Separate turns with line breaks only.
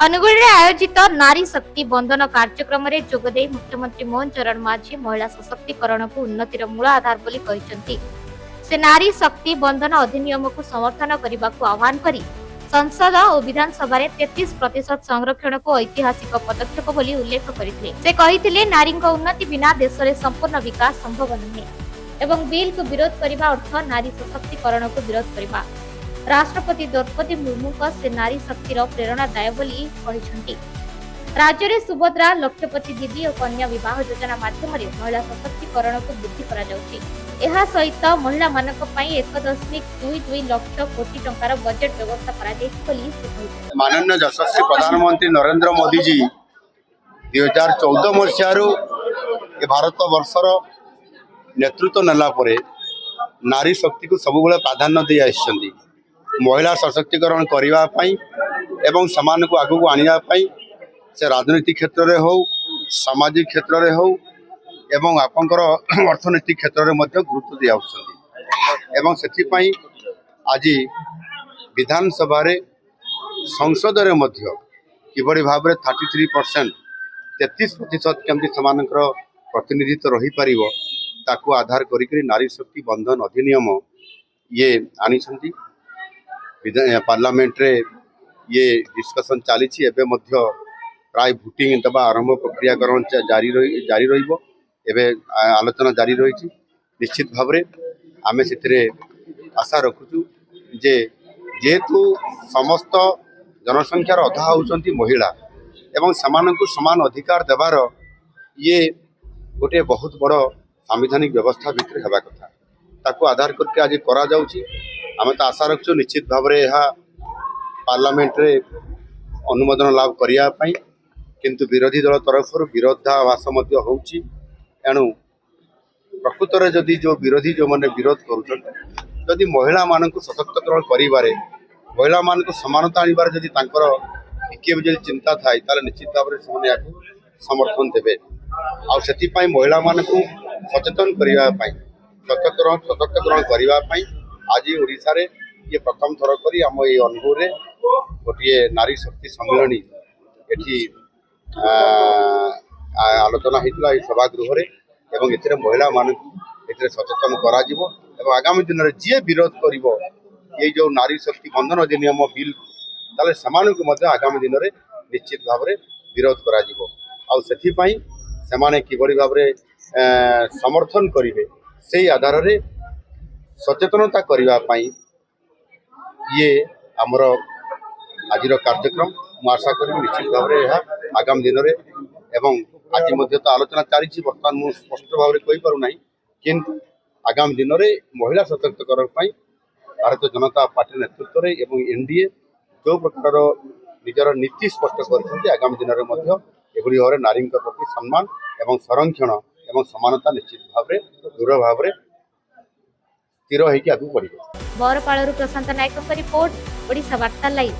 अनुगुल रे आयोजित नारी शक्ति बंधन कार्यक्रम रे जोगदे मुख्यमंत्री मोहन चरण माझी महिला सशक्तिकरण को उन्नतिर मूल आधार बोली कहिसंती। से नारी शक्ति बंधन अधिनियम को समर्थन करने को आह्वान करी संसद और विधानसभा 33% संरक्षण को ऐतिहासिक पदक्षेप बोली उल्लेख करथिले। से कहिथिले नारी उन्नति बिना देश रे संपूर्ण विकास संभव नहीं एवं बिल को विरोध करने अर्थ नारी सशक्तिकरण को विरोध करने। राष्ट्रपति द्रौपदी मुर्मू से नारी शक्तिर प्रेरणादाय बोली कहिसंती। राज्य में सुभद्रा लक्षपति दीदी और कन्या विवाह योजना माध्यम महिला सशक्तिकरण को वृद्धि करा जाउछि। एहा सहित महिला मानक पई 1.22 लाख कोटी टंकार बजेट व्यवस्था करा जायछि बोली से कहिसंती।
माननीय यशस्वी प्रधानमंत्री नरेंद्र मोदी जी 2014 मसीहारू भारत वर्षर नेतृत्व नेला परे नारी शक्ति को सब प्राधान्य दे आइछन्ती। महिला सशक्तिकरण करने एवं समान को आगू आनिया से राजनीतिक क्षेत्र में हो सामाजिक क्षेत्र में हो एवं आपंकर अर्थनैतिक क्षेत्र में गुरुत्व दिया एवं से आज विधानसभा संसद में किभली भाव में 33% 33% केमती समान प्रतिनिधित्व रही पार ताकू आधार करी नारी शक्ति बंधन अधिनियम ये आनी पार्लियामेंट रे ये डिस्कशन चली प्राय भोटिंग दबा आरंभ प्रक्रियाकरण जारी रहिबो। एबे आलोचना जारी रही। निश्चित भाव में आमे से आशा रखुचु जे जेहेतु समस्त जनसंख्यार अधा होउचंती महिला एवं समान को समान अधिकार देवार ये गोटे बहुत बड़ संवैधानिक व्यवस्था भितर हेबा कथा ताकू आधार करके आज करा जाउची। आमे तो आशा रखु निश्चित भाव में यह पार्लियामेंट रे अनुमोदन लाभ करने किंतु विरोधी दल तरफ विरोधाभास होउची। एणु प्रकृत में जदि जो विरोधी जो मैंने विरोध करुँच महिला मान सशक्तिकरण करें महिला मान समानता आनबार जदि टिके चिंता थाए ताले निश्चित भाव में समर्थन देवे आपाई महिला मान सचेतन करने सशक्तिकरण करने आज ओडिशा रे ये प्रथम थर करी आम ये अनुभव रे गोटे नारी शक्ति सम्मेलन एठी आलोचना होता सभागृह रे एवं एथिरे महिला मान सचेतन करा जिवो एवं आगामी दिन में जी विरोध करिवो ये जो नारी शक्ति बंधन अधिनियम बिल ताले समान को मध्य आगामी दिन में निश्चित भाव में विरोध करा जिवो आउ सेथि पई सेमाने किबड़ी भाव में समर्थन करिवे सेही आधार रे सचेतनता करने ये आमर आज कार्यक्रम मु आशा करी निश्चित भाव में यह आगामी दिन में एवं आज तो आलोचना चली बर्तमान मुझे स्पष्ट भाव में कहीपरूना किंतु आगामी दिन में महिला सशक्तिकरण भारतीय जनता पार्टी नेतृत्व में एवं एनडीए जो प्रकार निजर नीति स्पष्ट कर आगामी दिन में एभली भाव नारी प्रति सम्मान एवं संरक्षण एवं समानता निश्चित भाव में दृढ़ भाव में स्थिर होगी आगे बढ़।
बरपाड़ प्रशांत नायक रिपोर्ट ओडिशा वार्ता लाइव।